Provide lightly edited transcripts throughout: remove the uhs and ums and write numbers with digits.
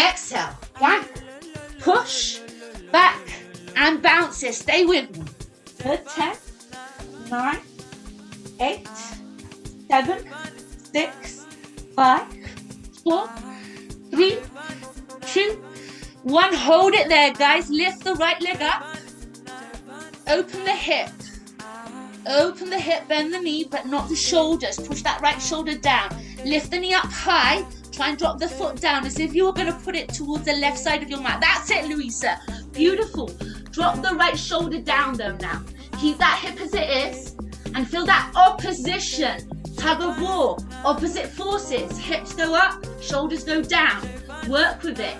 Exhale. 1. Push. Back. And bounce it. Stay with me. Good. 10, 9, 8, 7, 6, 5, 4, 3, 2, 1. Hold it there, guys. Lift the right leg up. Open the hip. Open the hip, bend the knee, but not the shoulders. Push that right shoulder down. Lift the knee up high. Try and drop the foot down as if you were going to put it towards the left side of your mat. That's it, Louisa. Beautiful. Drop the right shoulder down though now. Keep that hip as it is and feel that opposition. Tug of war. Opposite forces. Hips go up, shoulders go down. Work with it.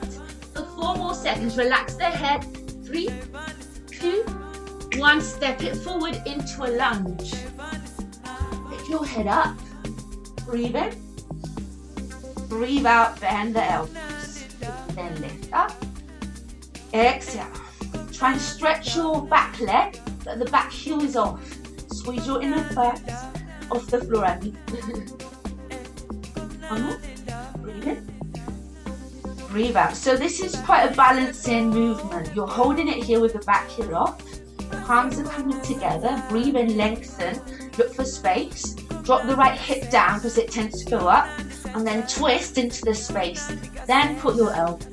For 4 more seconds. Relax the head. 3, 2, 1. Step it forward into a lunge. Pick your head up. Breathe in. Breathe out, bend the elbows. Then lift up. Exhale. Try and stretch your back leg, but the back heel is off. Squeeze your inner thighs off the floor, Abby. One more. Breathe in. Breathe out. So this is quite a balancing movement. You're holding it here with the back heel off. Palms are coming together. Breathe in, lengthen. Look for space. Drop the right hip down because it tends to go up. And then twist into the space. Then put your elbow.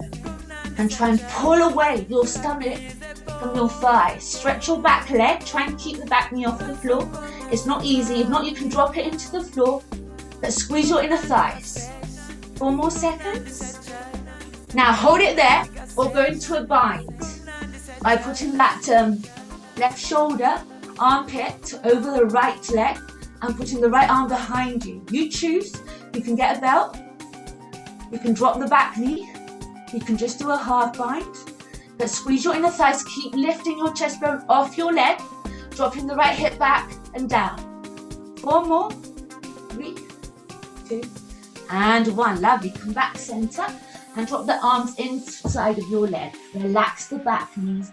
And try and pull away your stomach from your thighs. Stretch your back leg. Try and keep the back knee off the floor. It's not easy. If not, you can drop it into the floor. But squeeze your inner thighs. 4 more seconds. Now hold it there or go into a bind. By putting that left shoulder, armpit over the right leg and putting the right arm behind you. You choose. You can get a belt. You can drop the back knee. You can just do a half bind. But squeeze your inner thighs. Keep lifting your chest bone off your leg. Dropping the right hip back and down. 4 more. 3, 2, and 1. Lovely. Come back center and drop the arms inside of your leg. Relax the back knees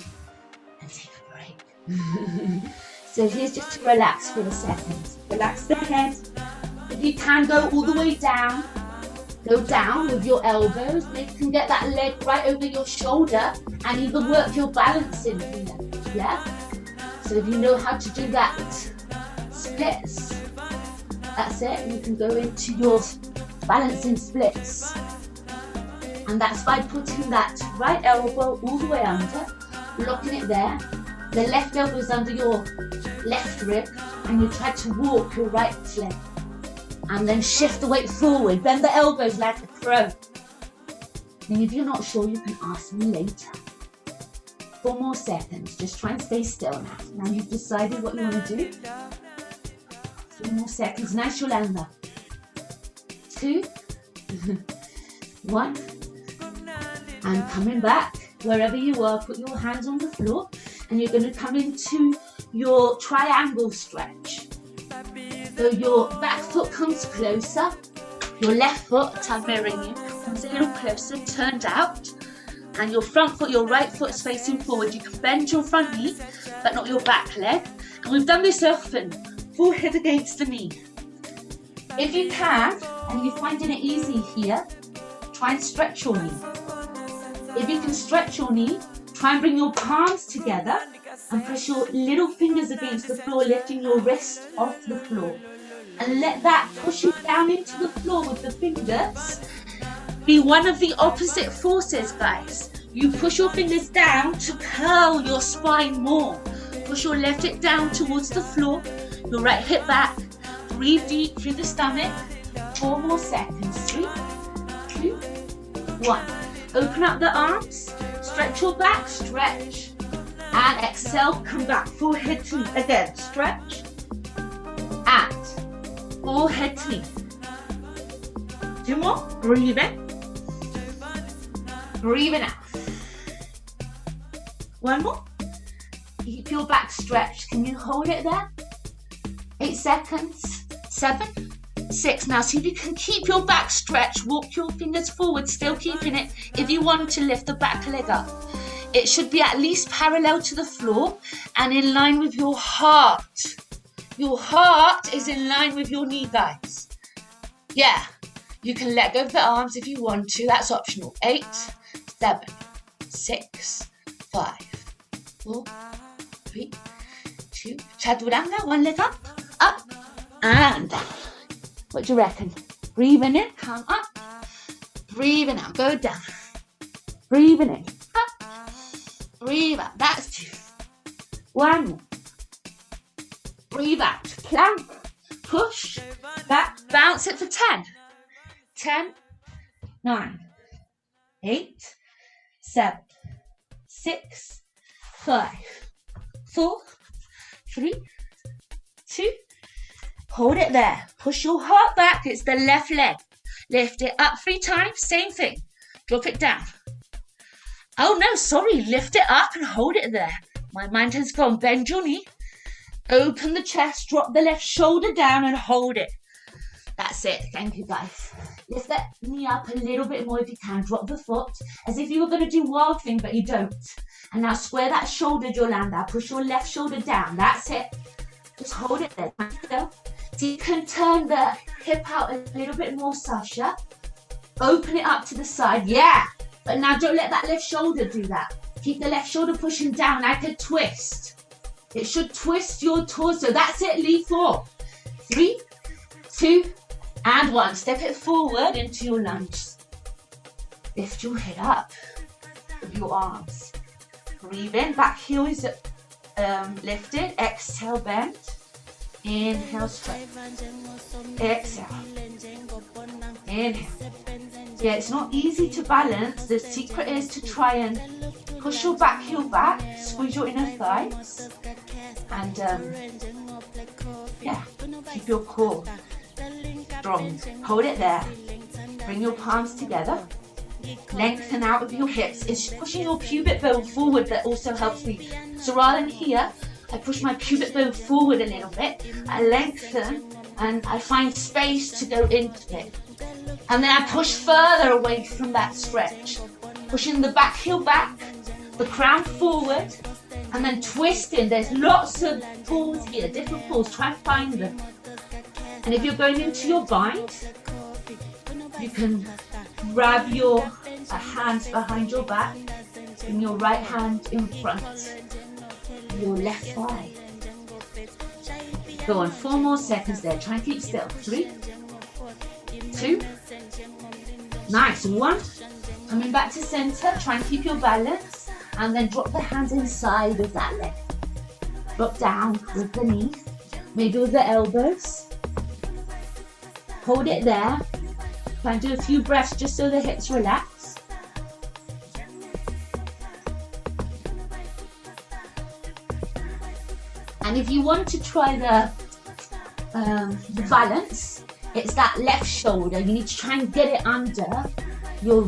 and take a break. So here's just to relax for a second. Relax the head. If you can, go all the way down. Go down with your elbows. Maybe you can get that leg right over your shoulder and even work your balancing here. Yeah? So if you know how to do that, splits. That's it. You can go into your balancing splits. And that's by putting that right elbow all the way under, locking it there. The left elbow is under your left rib, and you try to walk your right leg. And then shift the weight forward. Bend the elbows like a pro. And if you're not sure, you can ask me later. 4 more seconds. Just try and stay still now. Now you've decided what you want to do. 3 more seconds. Nice, Yolanda. 2, 1. And coming back, wherever you are, put your hands on the floor. And you're going to come into your triangle stretch. So your back foot comes closer, your left foot, I'm mirroring you, comes a little closer, turned out, and your front foot, your right foot is facing forward. You can bend your front knee, but not your back leg. And we've done this often, forehead against the knee. If you can, and you're finding it easy here, try and stretch your knee. If you can stretch your knee, try and bring your palms together and press your little fingers against the floor, lifting your wrist off the floor. And let that push you down into the floor with the fingers. Be one of the opposite forces, guys. You push your fingers down to curl your spine more. Push your left hip down towards the floor, your right hip back. Breathe deep through the stomach. 4 more seconds. 3, 2, 1. Open up the arms. Stretch your back. Stretch. And exhale, come back, forehead to knee. Again, stretch. And forehead to knee. 2 more. Breathe in. Breathe in out. 1 more. Keep your back stretched. Can you hold it there? 8 seconds. 7, 6. Now see if you can keep your back stretched. Walk your fingers forward, still keeping it. If you want to lift the back leg up. It should be at least parallel to the floor and in line with your heart. Your heart is in line with your knee, guys. Yeah, you can let go of the arms if you want to. That's optional. 8, 7, 6, 5, 4, 3, 2. Chaturanga, one leg up, and down. What do you reckon? Breathing in, come up. Breathing out, go down. Breathing in, up. Breathe out, that's 2. 1 more. Breathe out, plank, push, back, bounce it for 10. 10, 9, 8, 7, 6, 5, 4, 3, 2. Hold it there. Push your heart back. It's the left leg. Lift it up 3 times. Same thing. Drop it down. Oh no, sorry. Lift it up and hold it there. My mind has gone. Bend your knee. Open the chest. Drop the left shoulder down and hold it. That's it. Thank you, guys. Lift that knee up a little bit more if you can. Drop the foot as if you were going to do wild thing, but you don't. And now square that shoulder, Yolanda. Push your left shoulder down. That's it. Just hold it there. So you can turn the hip out a little bit more, Sasha. Open it up to the side. Yeah. But now don't let that left shoulder do that. Keep the left shoulder pushing down like a twist. It should twist your torso. That's it. Lead 4. 3, 2, and 1. Step it forward into your lunge. Lift your head up with your arms. Breathe in. Back heel is lifted. Exhale, bend. Inhale, stretch. Exhale. Inhale. Yeah, it's not easy to balance. The secret is to try and push your back heel back, squeeze your inner thighs, and yeah, keep your core strong. Hold it there. Bring your palms together. Lengthen out of your hips. It's pushing your pubic bone forward that also helps me. So rather than here, I push my pubic bone forward a little bit. I lengthen and I find space to go into it. And then I push further away from that stretch. Pushing the back heel back, the crown forward, and then twisting. There's lots of pulls here, different pulls. Try and find them. And if you're going into your bind, you can grab your hands behind your back and your right hand in front. Your left thigh. Go on, 4 more seconds there. Try and keep still. 3, 2, nice. 1. Coming back to center. Try and keep your balance. And then drop the hands inside of that leg. Drop down with the knees. Maybe with the elbows. Hold it there. Try and do a few breaths just so the hips relax. And if you want to try the balance, it's that left shoulder. You need to try and get it under your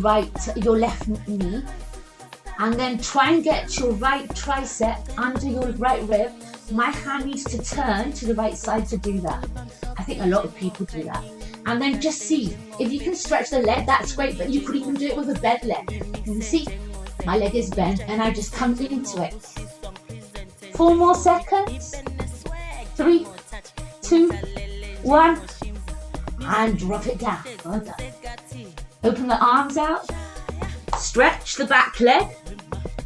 left knee. And then try and get your right tricep under your right rib. My hand needs to turn to the right side to do that. I think a lot of people do that. And then just see, if you can stretch the leg, that's great, but you could even do it with a bent leg. You can see, my leg is bent and I just come into it. 4 more seconds. 3, 2, 1. And drop it down. Well done. Open the arms out. Stretch the back leg.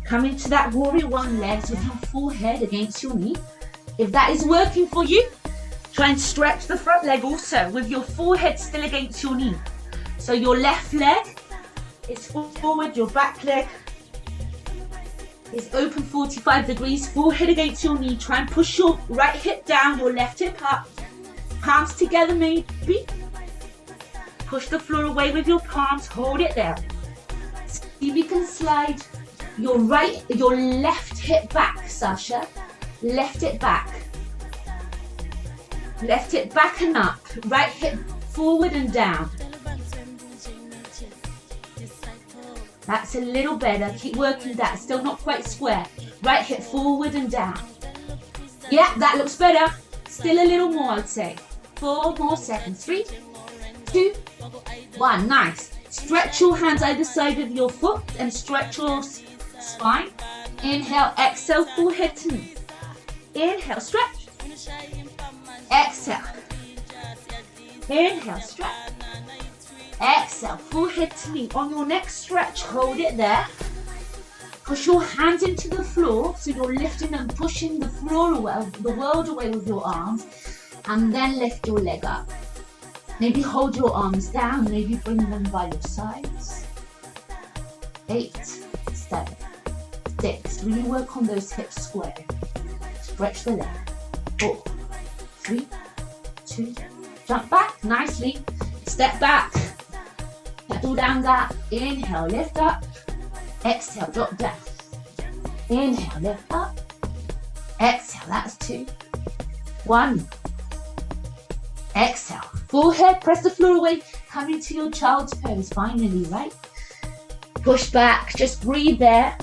Come into that warrior 1 legs with your forehead against your knee. If that is working for you, try and stretch the front leg also with your forehead still against your knee. So your left leg is forward, your back leg is open 45 degrees, forehead against your knee. Try and push your right hip down, your left hip up. Palms together maybe. Push the floor away with your palms, hold it there. See if you can slide your left hip back, Sasha. Left it back. Left it back and up. Right hip forward and down. That's a little better. Keep working that. Still not quite square. Right hip forward and down. Yeah, that looks better. Still a little more, I'd say. 4 more seconds. 3, 2, 1. Nice. Stretch your hands either side of your foot and stretch your spine. Inhale, exhale, forehead to knee. Inhale, stretch. Exhale. Inhale, stretch. Exhale, full head to knee. On your next stretch, hold it there. Push your hands into the floor, so you're lifting and pushing the floor away, the world away with your arms, and then lift your leg up. Maybe hold your arms down, maybe bring them by your sides. 8, 7, 6. Really work on those hips square. Stretch the leg. 4, 3, 2. Jump back nicely. Step back. Pedal down that. Inhale, lift up. Exhale, drop down. Inhale, lift up. Exhale, that's 2. 1. Exhale. Full head, press the floor away. Come into your child's pose, finally, right? Push back, just breathe there.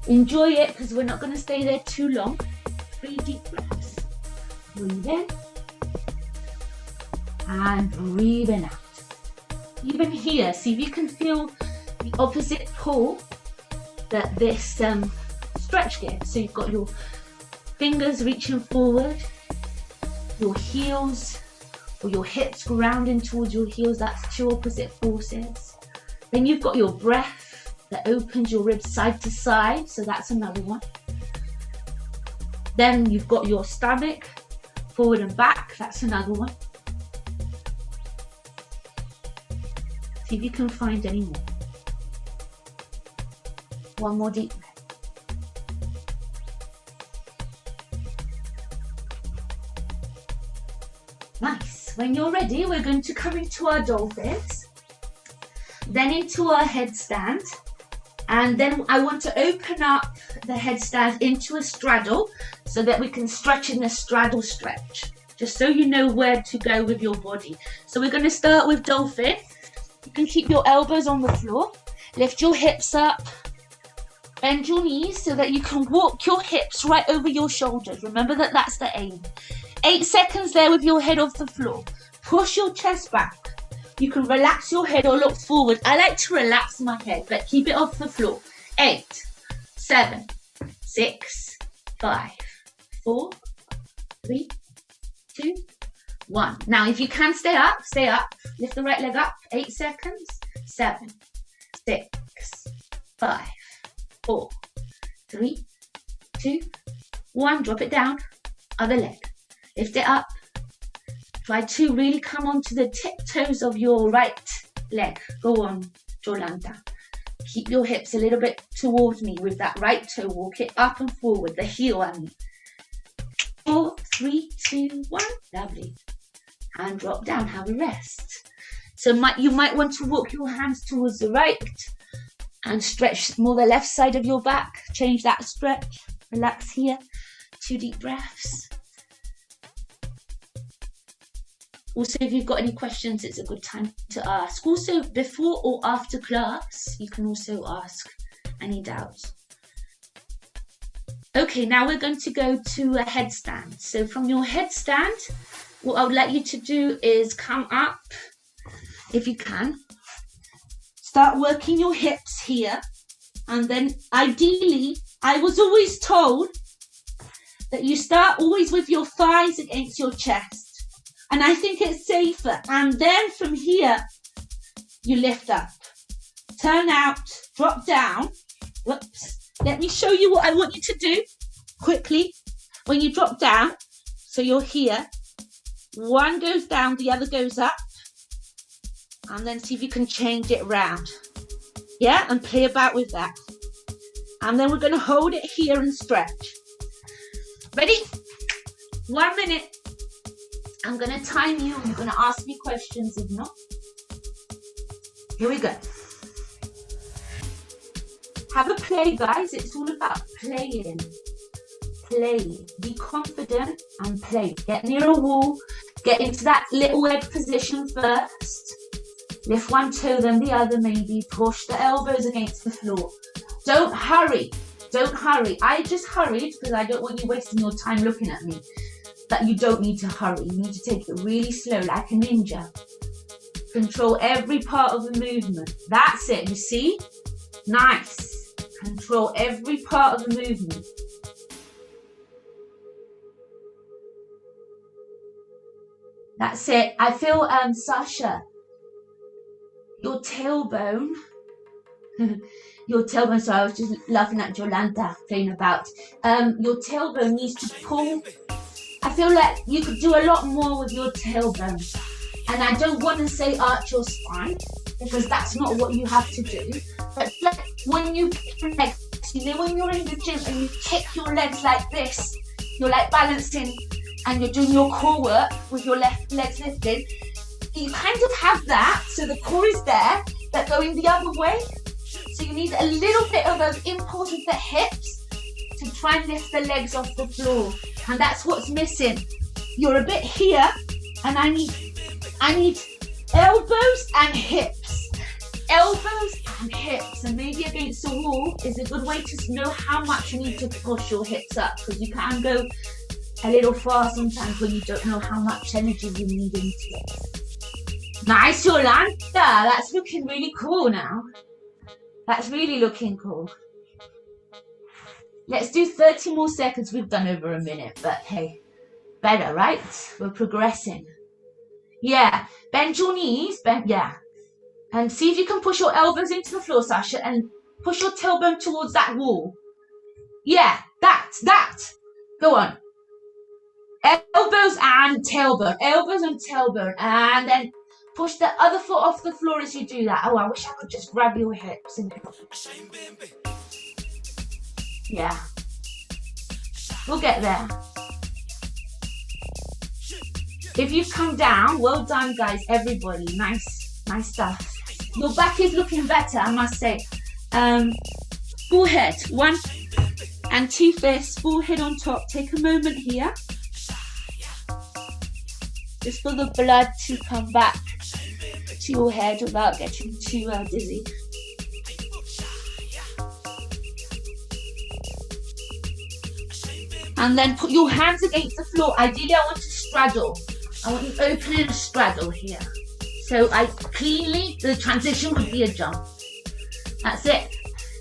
Enjoy it, because we're not going to stay there too long. 3 deep breaths. Breathe in. And breathing out. Even here, see if you can feel the opposite pull that this stretch gives. So you've got your fingers reaching forward, your heels or your hips grounding towards your heels. That's 2 opposite forces. Then you've got your breath that opens your ribs side to side. So that's another one. Then you've got your stomach forward and back. That's another one. See if you can find any more. One more deep breath. Nice. When you're ready, we're going to come into our dolphins, then into our headstand, and then I want to open up the headstand into a straddle so that we can stretch in the straddle stretch, just so you know where to go with your body. So we're going to start with dolphin. You can keep your elbows on the floor, lift your hips up, bend your knees so that you can walk your hips right over your shoulders. Remember that that's the aim. 8 seconds there with your head off the floor. Push your chest back. You can relax your head or look forward. I like to relax my head, but keep it off the floor. 8, 7, 6, 5, 4, 3, 2, 1. Now, if you can stay up, stay up. Lift the right leg up. 8 seconds. 7, 6, 5, 4, 3, 2, 1. Drop it down. Other leg. Lift it up. Try to really come onto the tiptoes of your right leg. Go on, Jolanta. Keep your hips a little bit towards me with that right toe. Walk it up and forward. The heel, I mean. 4, 3, 2, 1. Lovely. And drop down. Have a rest. So you might want to walk your hands towards the right and stretch more the left side of your back. Change that stretch. Relax here. 2 deep breaths. Also, if you've got any questions, it's a good time to ask. Also, before or after class, you can also ask any doubts. Okay, now we're going to go to a headstand. So from your headstand, what I would like you to do is come up, if you can. Start working your hips here. And then ideally, I was always told that you start always with your thighs against your chest. And I think it's safer. And then from here, you lift up. Turn out, drop down. Whoops. Let me show you what I want you to do quickly. When you drop down, so you're here. One goes down, the other goes up. And then see if you can change it round. Yeah, and play about with that. And then we're going to hold it here and stretch. Ready? 1 minute. I'm going to time you. You're going to ask me questions if not. Here we go. Have a play, guys. It's all about playing. Play. Be confident and play. Get near a wall. Get into that little egg position first. Lift one toe, then the other maybe. Push the elbows against the floor. Don't hurry. Don't hurry. I just hurried because I don't want you wasting your time looking at me. But you don't need to hurry. You need to take it really slow, like a ninja. Control every part of the movement. That's it, you see? Nice. Control every part of the movement. That's it. I feel, Sasha, your tailbone, your tailbone, so I was just laughing at Jolanta saying about, your tailbone needs to pull. I feel like you could do a lot more with your tailbone. And I don't want to say arch your spine, because that's not what you have to do. But like when you legs, you know, when you're in the gym and you kick your legs like this, you're like balancing and you're doing your core work with your left legs lifted. You kind of have that, so the core is there, but going the other way. So you need a little bit of an impulse with the hips to try and lift the legs off the floor. And that's what's missing. You're a bit here, and I need elbows and hips. Elbows and hips, and maybe against the wall is a good way to know how much you need to push your hips up, because you can go a little far sometimes when you don't know how much energy you need into it. Nice, Yolanda. That's looking really cool now. That's really looking cool. Let's do 30 more seconds. We've done over a minute, but hey, better, right? We're progressing. Yeah, bend your knees, yeah. And see if you can push your elbows into the floor, Sasha, and push your tailbone towards that wall. Yeah, that. Go on. Elbows and tailbone, and then push the other foot off the floor as you do that. Oh, I wish I could just grab your hips and yeah. We'll get there. If you've come down, well done, guys, everybody. Nice stuff. Your back is looking better, I must say. Forehead, 1 and 2 fists, forehead on top. Take a moment here, just for the blood to come back to your head without getting too dizzy. And then put your hands against the floor. Ideally, I want to straddle. I want you opening a straddle here. So the transition would be a jump. That's it.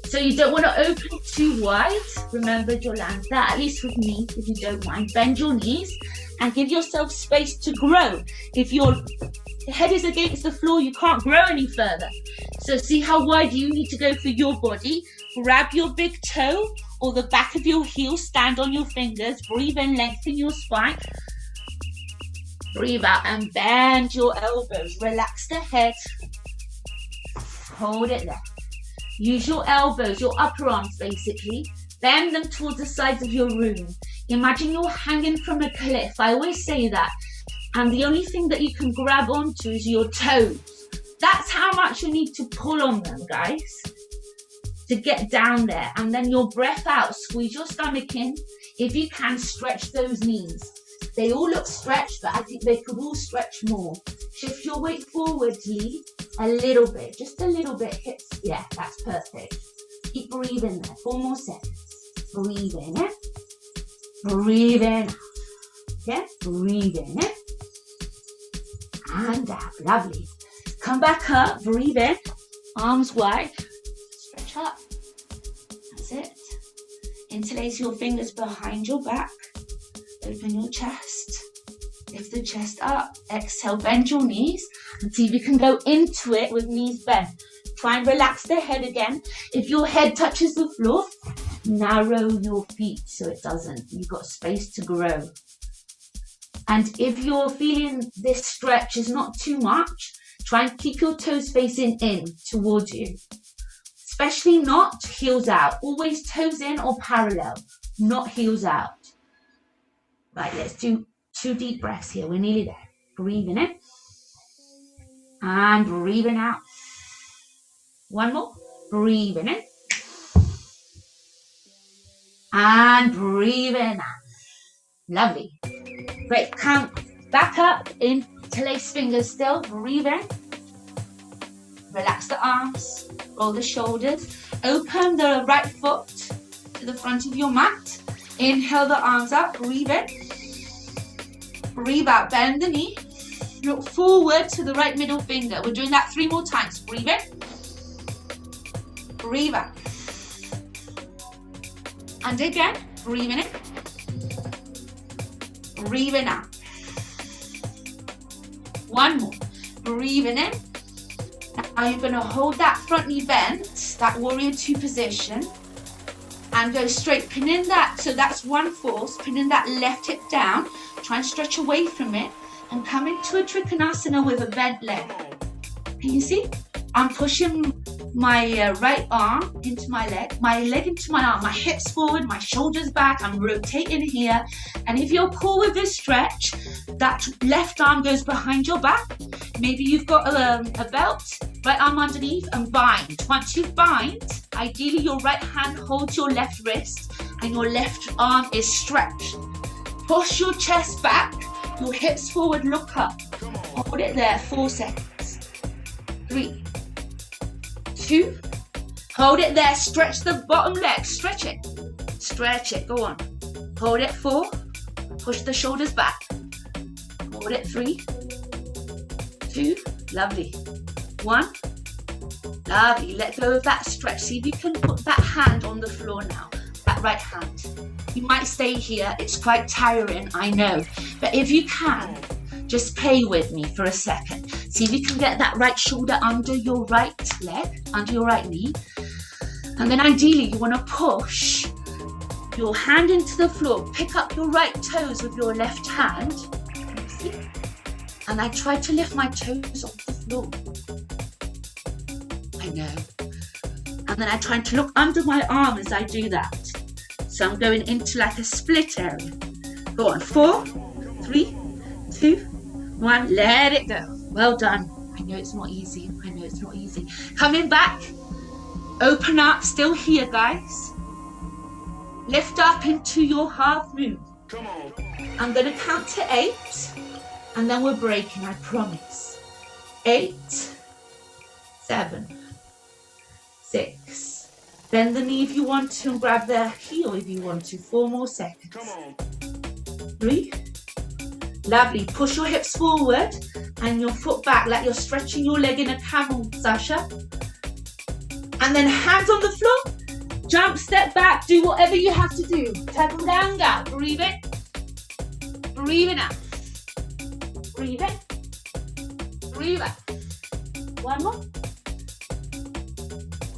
So you don't want to open too wide. Remember, Yolanda, at least with me, if you don't mind, bend your knees and give yourself space to grow. If your head is against the floor, you can't grow any further. So see how wide you need to go for your body. Grab your big toe or the back of your heel, stand on your fingers, breathe in, lengthen your spine. Breathe out and bend your elbows. Relax the head. Hold it there. Use your elbows, your upper arms basically. Bend them towards the sides of your room. Imagine you're hanging from a cliff. I always say that. And the only thing that you can grab onto is your toes. That's how much you need to pull on them, guys, to get down there. And then your breath out. Squeeze your stomach in. If you can, stretch those knees. They all look stretched, but I think they could all stretch more. Shift your weight forward, Lee, a little bit, just a little bit. Hips, yeah, that's perfect. Keep breathing there. 4 more seconds. Breathe in it. Breathe in. Yeah, breathe in it. And out. Lovely. Come back up. Breathe in. Arms wide. Stretch up. That's it. Interlace your fingers behind your back. Open your chest. Lift the chest up. Exhale, bend your knees and see if you can go into it with knees bent. Try and relax the head again. If your head touches the floor, narrow your feet so it doesn't. You've got space to grow. And if you're feeling this stretch is not too much, try and keep your toes facing in towards you. Especially not heels out. Always toes in or parallel, not heels out. Right, let's do 2 deep breaths here. We're nearly there. Breathing in. And breathing out. 1 more. Breathing in. And breathing out. Lovely. Great. Come back up. Interlace fingers still. Breathe in. Relax the arms. Roll the shoulders. Open the right foot to the front of your mat. Inhale the arms up. Breathe in. Breathe out. Bend the knee. Look forward to the right middle finger. We're doing that 3 more times. Breathe in. Breathe out. And again. Breathing in. Breathing out. 1 more. Breathing in. Now you're going to hold that front knee bent, that warrior two position, and go straight, pinning that, so that's one force, pinning that left hip down, try and stretch away from it, and come into a Trikonasana with a bent leg. Can you see? I'm pushing my right arm into my leg into my arm, my hips forward, my shoulders back, I'm rotating here. And if you're cool with this stretch, that left arm goes behind your back. Maybe you've got a belt, right arm underneath, and bind. Once you bind, ideally your right hand holds your left wrist and your left arm is stretched. Push your chest back, your hips forward, look up. Hold it there, 4 seconds. 3, 2, hold it there, stretch the bottom leg, stretch it, go on. Hold it, 4, push the shoulders back. Hold it, 3, 2, lovely. 1, lovely. Let go of that stretch. See if you can put that hand on the floor now, that right hand. You might stay here, it's quite tiring, I know, but if you can, just play with me for a second. See if you can get that right shoulder under your right leg, under your right knee. And then ideally you want to push your hand into the floor, pick up your right toes with your left hand. See? And I try to lift my toes off the floor. I know. And then I try to look under my arm as I do that. So I'm going into like a split area. Go on, 4, 3, 2, 1, let it go. Well done. I know it's not easy. I know it's not easy. Coming back, open up, still here, guys. Lift up into your half moon. Come on. I'm going to count to 8, and then we're breaking, I promise. 8, 7, 6. Bend the knee if you want to, and grab the heel if you want to. 4 more seconds. Come on. 3. Lovely. Push your hips forward and your foot back like you're stretching your leg in a camel, Sasha. And then hands on the floor. Jump, step back, do whatever you have to do. Chaturanga. Breathe in. Breathe in out. Breathe in. Breathe out. 1 more.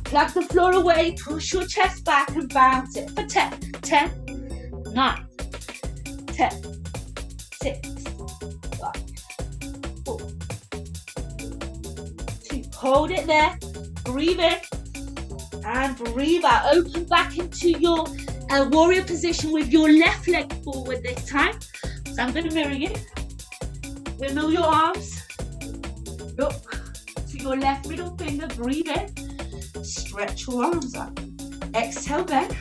Plug the floor away, push your chest back and bounce it for 10, 10, 9, 10, 6, 5, 4, 2. Hold it there, breathe in and breathe out. Open back into your warrior position with your left leg forward this time. So I'm going to mirror you. Windmill your arms. Look to your left middle finger, breathe in. Stretch your arms up. Exhale, bend.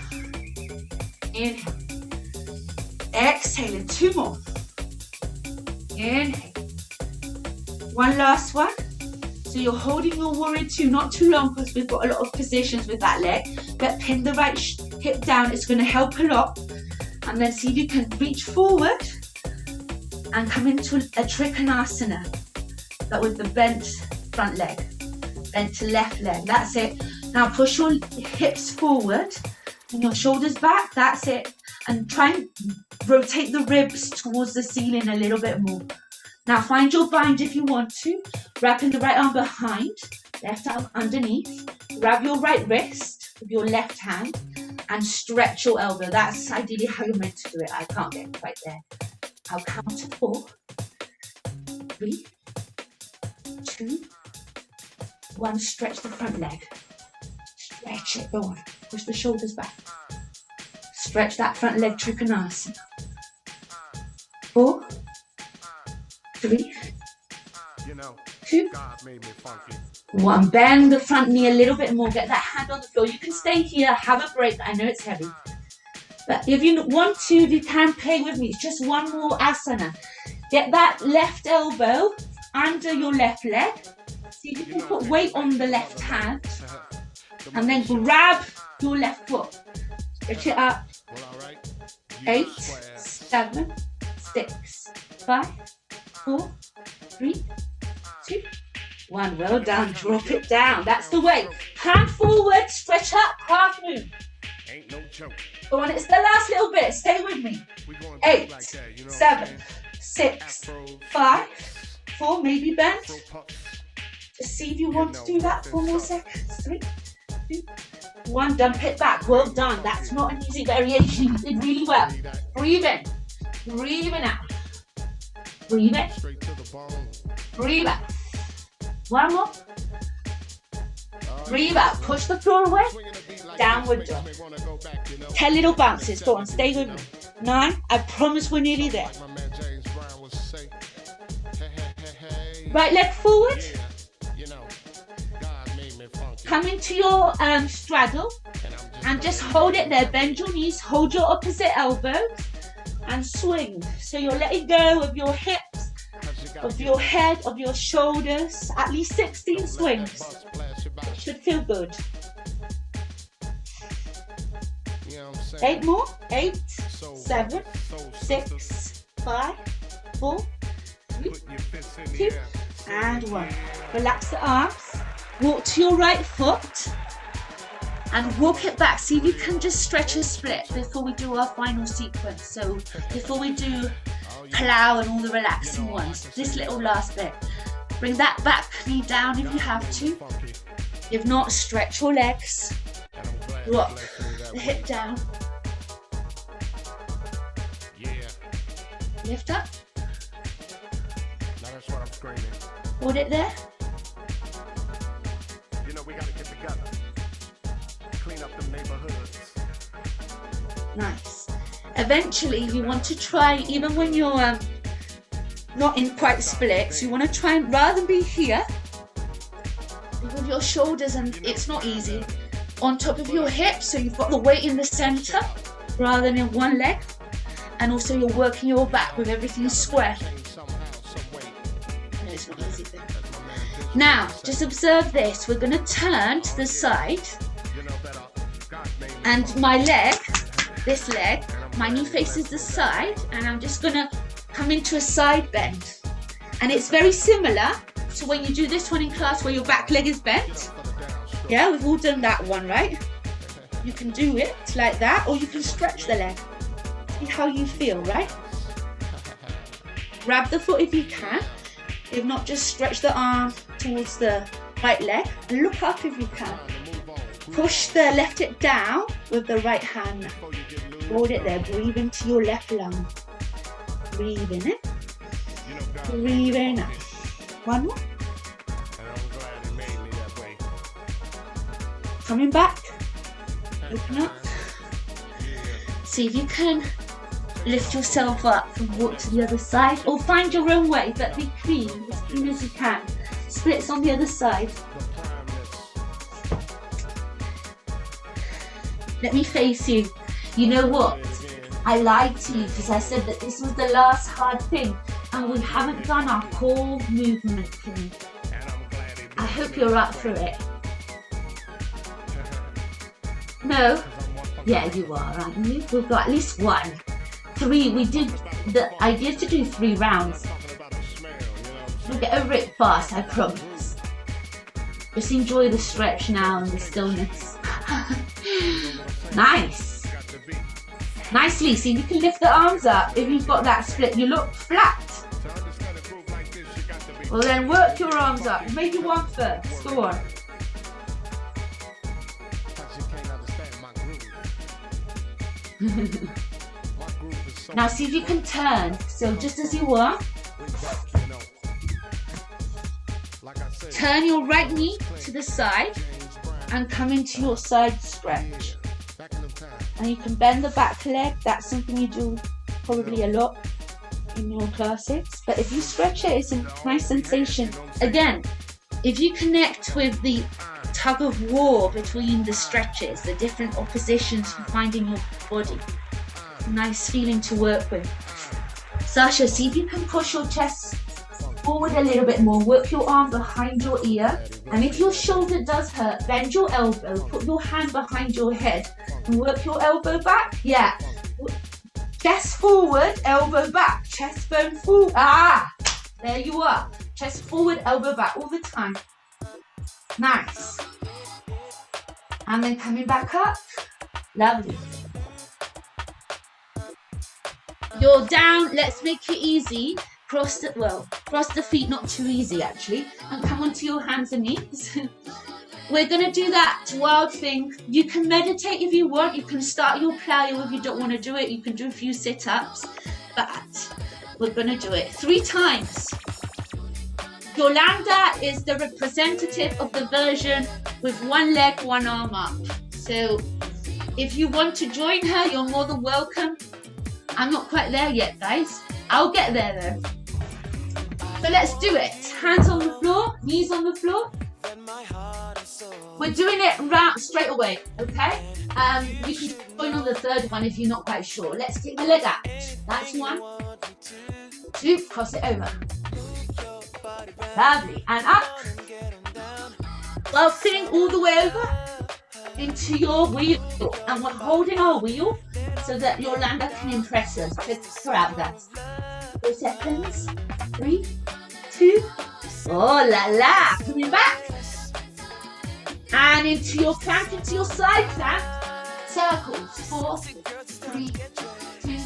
Inhale. Exhale, 2 more. Inhale. 1 last one. So you're holding your warrior 2, not too long because we've got a lot of positions with that leg, but pin the right hip down. It's going to help a lot. And then see if you can reach forward and come into a Trikonasana, that with the bent front leg, bent to left leg. That's it. Now push your hips forward and your shoulders back. That's it. And try and rotate the ribs towards the ceiling a little bit more. Now find your bind if you want to. Wrapping the right arm behind, left arm underneath. Grab your right wrist with your left hand and stretch your elbow. That's ideally how you're meant to do it. I can't get quite there. I'll count to 4, 3, 2, 1. Stretch the front leg. Stretch it, go on. Push the shoulders back. Stretch that front leg, Trikonasana. 4, 3, 2, 1. Bend the front knee a little bit more. Get that hand on the floor. You can stay here, have a break. I know it's heavy. But if you want to, you can play with me. It's just 1 more asana. Get that left elbow under your left leg. See if you can put weight on the left hand. And then grab your left foot. Stretch it up. 8, 7, 6, 5, 4, 3, 2, 1. Well done. Drop it down. That's the way. Hand forward, stretch up, half moon. Ain't no joke. Go on, it's the last little bit. Stay with me. 8, 7, 6, 5, 4, maybe bend. Just see if you want to do that. 4 more seconds. 3, 2, 1. Dump it back. Well done. That's not an easy variation. You did really well. Breathe in. Breathe in out. Breathe in. Breathe out. 1 more. Breathe out. Push the floor away. Downward dog. 10 little bounces. Go on. Stay with me. 9. I promise we're nearly there. Right leg forward. Come into your straddle and just hold it there. Bend your knees. Hold your opposite elbows and swing. So you're letting go of your hips, of your head, of your shoulders. At least 16 swings. Should feel good. 8 more. 8, 7, 6, 5, 4, 3, 2, and 1. Relax the arms. Walk to your right foot and walk it back. See if you can just stretch a split before we do our final sequence. So before we do plow and all the relaxing ones, this little last bit. Bring that back knee down if you have to. If not, stretch your legs. Rock the hip down. Lift up. Hold it there. You know we gotta get together. Clean up the neighborhoods. Nice. Eventually you want to try, even when you're not in quite splits, you want to try and rather than be here with your shoulders, and it's not easy, on top of your hips, so you've got the weight in the center rather than in one leg, and also you're working your back with everything square. No, it's not easy there. Now, just observe this. We're going to turn to the side, and my leg, this leg, my knee faces the side, and I'm just going to come into a side bend. And it's very similar to when you do this one in class where your back leg is bent. Yeah, we've all done that one, right? You can do it like that, or you can stretch the leg. See how you feel, right? Grab the foot if you can. If not, just stretch the arm towards the right leg and look up if you can. Push the left hip down with the right hand. Hold it there. Breathe into your left lung. Breathe in it. Breathe in out. 1 more. Coming back. Open up. See if you can lift yourself up and walk to the other side, or find your own way, but be clean, as clean as you can. Splits on the other side. Let me face you. You know what? I lied to you because I said that this was the last hard thing, and we haven't done our core movement thing. I hope you're up for it. No? Yeah, you are, aren't you? We've got at least 1. 3, we did, the idea to do 3 rounds. We'll get over it fast, I promise. Just enjoy the stretch now and the stillness. Nice. Nicely, see if you can lift the arms up. If you've got that split, you look flat. Well then work your arms up. Maybe 1 first, go on. Now see if you can turn, so just as you are, turn your right knee to the side and come into your side stretch. And you can bend the back leg. That's something you do probably a lot in your classes, but if you stretch it, it's a nice sensation. Again, if you connect with the tug of war between the stretches, the different oppositions you find in your body, nice feeling to work with. Sasha, see if you can push your chest forward a little bit more, work your arm behind your ear, and if your shoulder does hurt, bend your elbow, put your hand behind your head and work your elbow back. Yeah, chest forward, elbow back, chest bone forward. Ah, there you are. Chest forward, elbow back all the time. Nice. And then coming back up. Lovely. You're down. Let's make it easy. Cross the, well, Cross the feet, not too easy actually. And come onto your hands and knees. We're going to do that wild thing. You can meditate if you want. You can start your plyo if you don't want to do it. You can do a few sit-ups. But we're going to do it 3 times. Yolanda is the representative of the version with one leg, one arm up. So if you want to join her, you're more than welcome. I'm not quite there yet, guys. I'll get there though. So let's do it. Hands on the floor, knees on the floor. We're doing it round straight away, okay? You can join on the third one if you're not quite sure. Let's take the leg out. That's 1, 2, cross it over. Lovely, and up. Well, sitting all the way over into your wheel. And we're holding our wheel so that Yolanda can impress us. Check her out, guys. 4 seconds. 3, 2. Oh la la. Coming back. And into your plank, into your side plank. Circles. 4, 3, 2,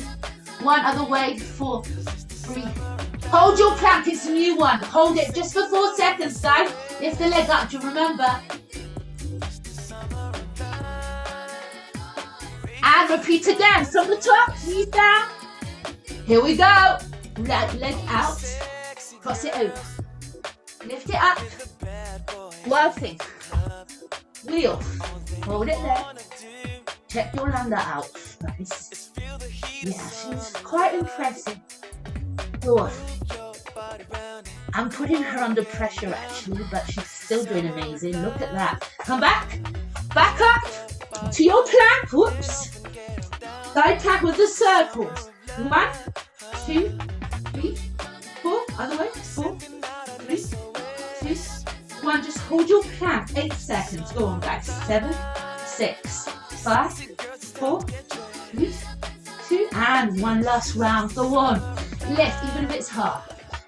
1. Other way. 4, 3. Hold your plank. It's a new one. Hold it just for 4 seconds, guys. Lift the leg up. Do you remember? And repeat again. From the top. Knees down. Here we go. Leg out. Cross it over. Lift it up. Wild thing. Wheel. Hold it there. Check Yolanda out. Nice. Yeah, she's quite impressive. Good. I'm putting her under pressure actually, but she's still doing amazing. Look at that. Come back. Back up to your plank. Whoops. Side plank with the circles. 1, 2, 3, 4. Other way. 4, 3, 2, 1. Just hold your plank. 8 seconds. Go on, guys. 7, 6, 5, 4, 3, 2, and 1 last round. Go on. Lift, even if it's hard.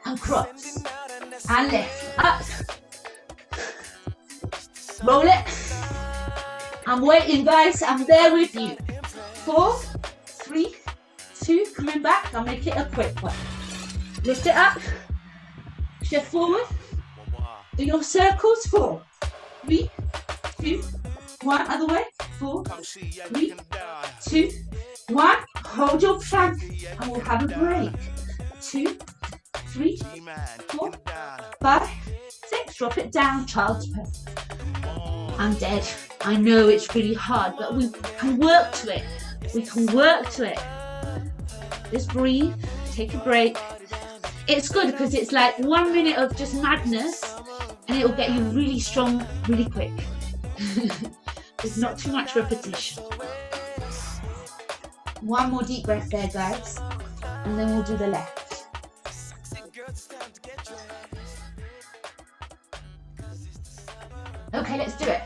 And cross. And lift. Up. Roll it. I'm waiting, guys. I'm there with you. 4, 3, 2. Coming back. I'll make it a quick one. Lift it up. Shift forward. Do your circles. 4, 3, 2, 1. Other way. 4, 3, 2, 1. Hold your plank and we'll have a break. 2, 3, 4, 5, 6. Drop it down. Child's pose. I'm dead. I know it's really hard, but we can work to it. We can work to it. Just breathe. Take a break. It's good because it's like 1 minute of just madness and it will get you really strong really quick. There's not too much repetition. 1 more deep breath there, guys, and then we'll do the left. Okay, let's do it.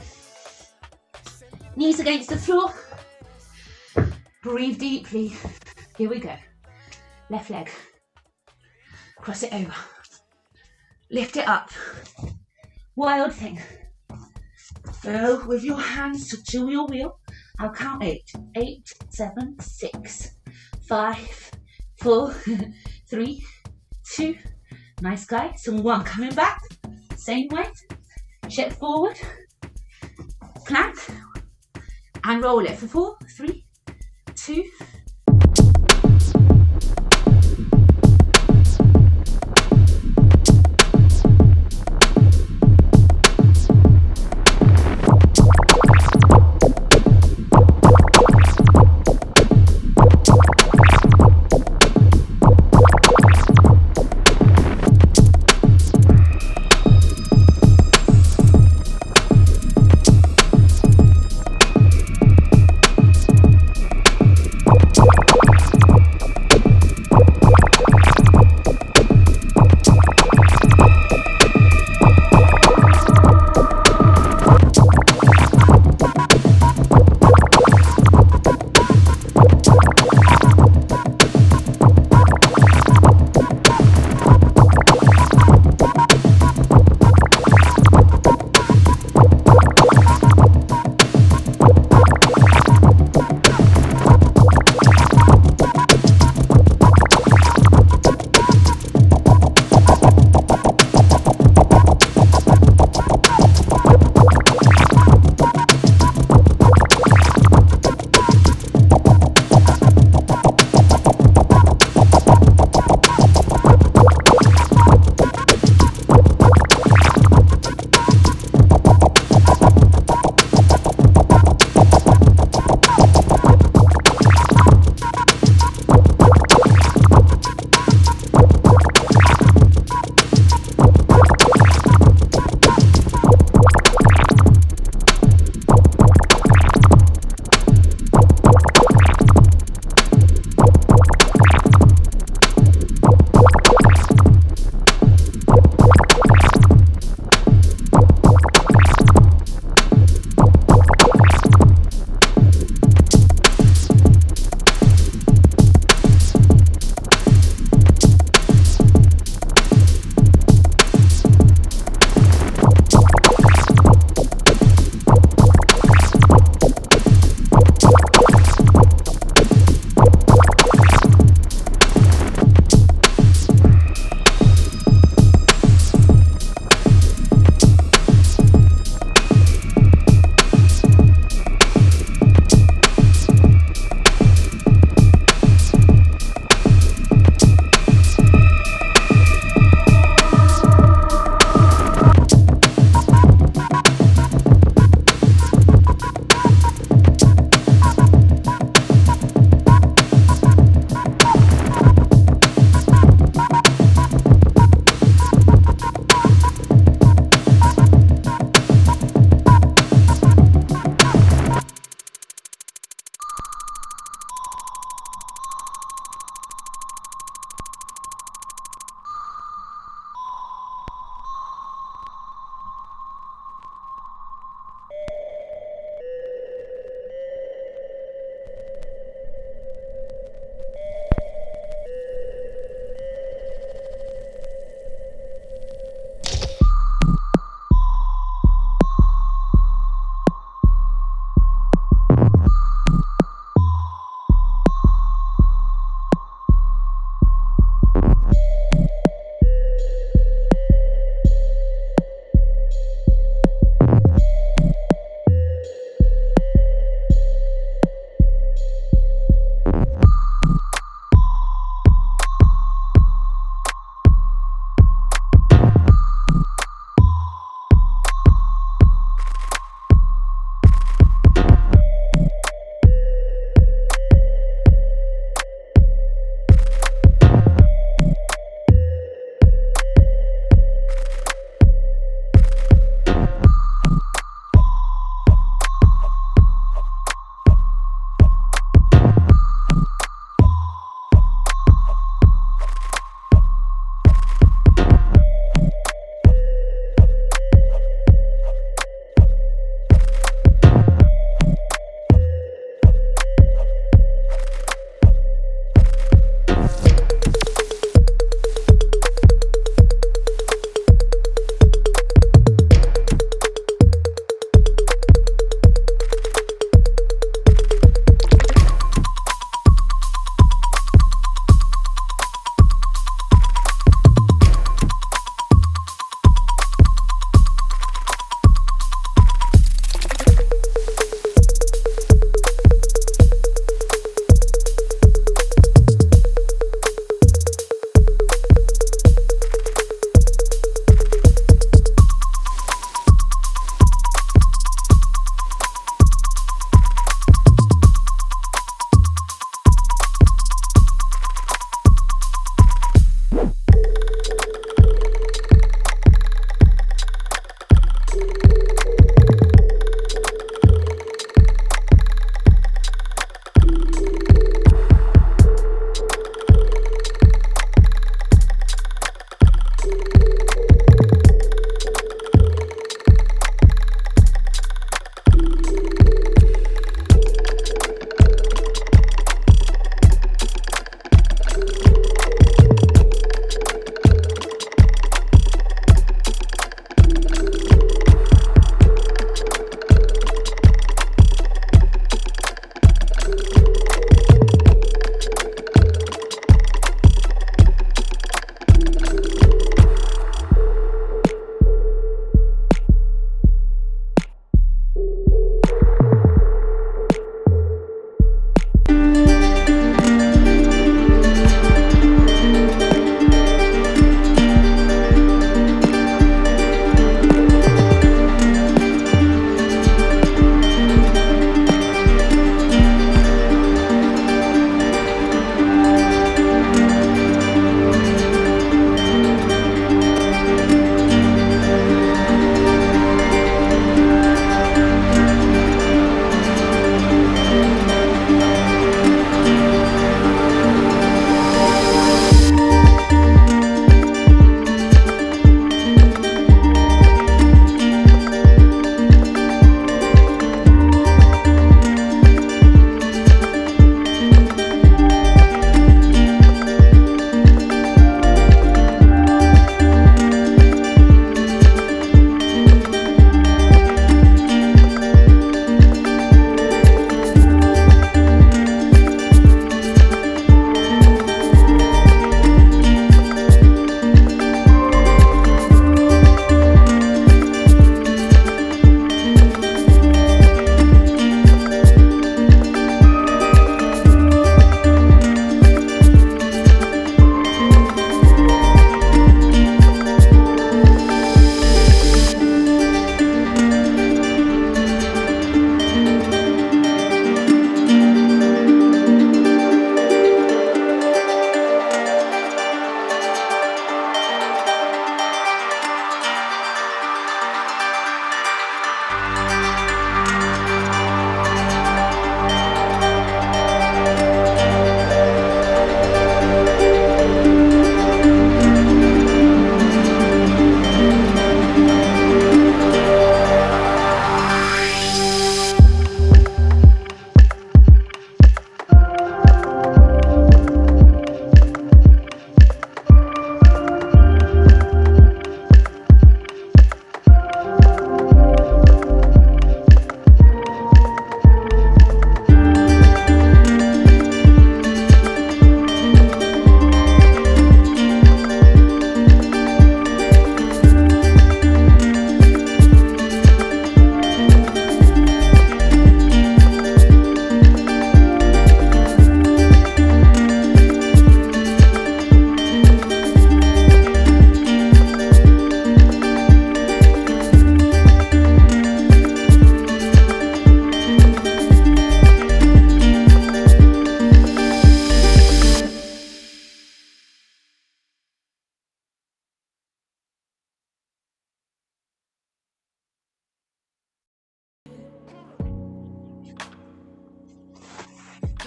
Knees against the floor. Breathe deeply. Here we go. Left leg. Cross it over. Lift it up. Wild thing. Go with your hands to your wheel. I'll count 8. 8, 7, 6, 5, 4, 3, 2. Nice, guys. And 1. Coming back. Same way. Shift forward. Plank. And roll it for 4, 3, 2.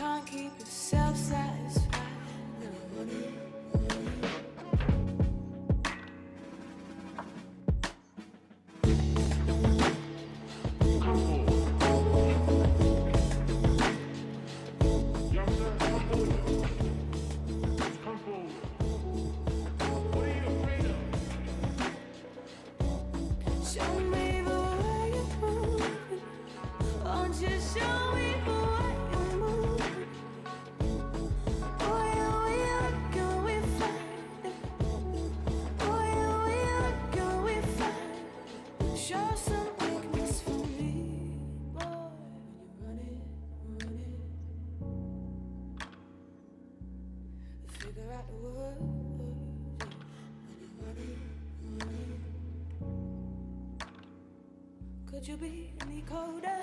can't keep yourself satisfied. Show me the way you're moving. Won't you show me the way you're moving? Boy, oh, we look and we find it. Boy, oh, we look and we find it. Show some weakness for me, boy. When you run it. Figure out the words. When you run it. Could you be any colder?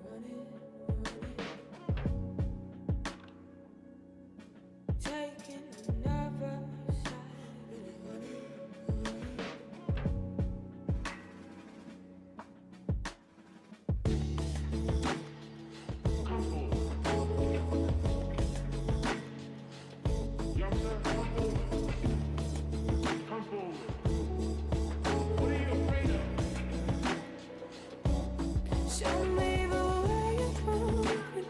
When you run it. Taking another side. When you run it. Show me the way you're moving.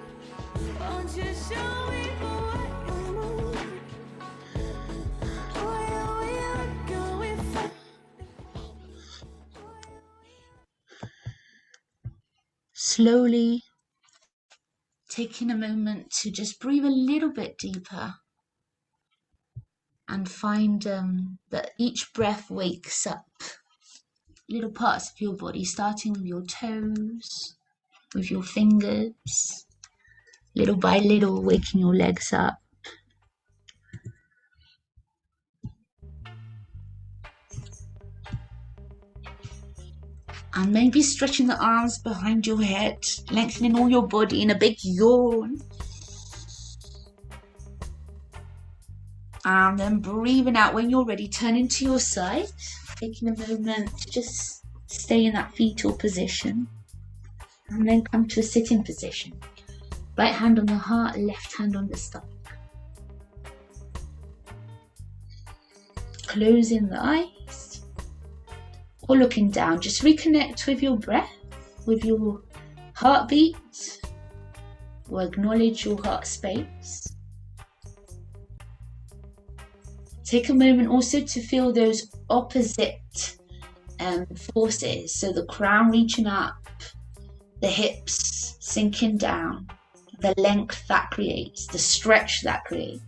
Won't you show me the way you're moving? Boy, oh, we look and we find it. Slowly taking a moment to just breathe a little bit deeper and find that each breath wakes up little parts of your body, starting with your toes, with your fingers, little by little waking your legs up. And maybe stretching the arms behind your head, lengthening all your body in a big yawn. And then breathing out when you're ready, turning to your side, taking a moment to just stay in that fetal position. And then come to a sitting position. Right hand on the heart, left hand on the stomach. Closing the eyes or looking down. Just reconnect with your breath, with your heartbeat, or acknowledge your heart space. Take a moment also to feel those opposite forces. So the crown reaching up, the hips sinking down, the length that creates, the stretch that creates.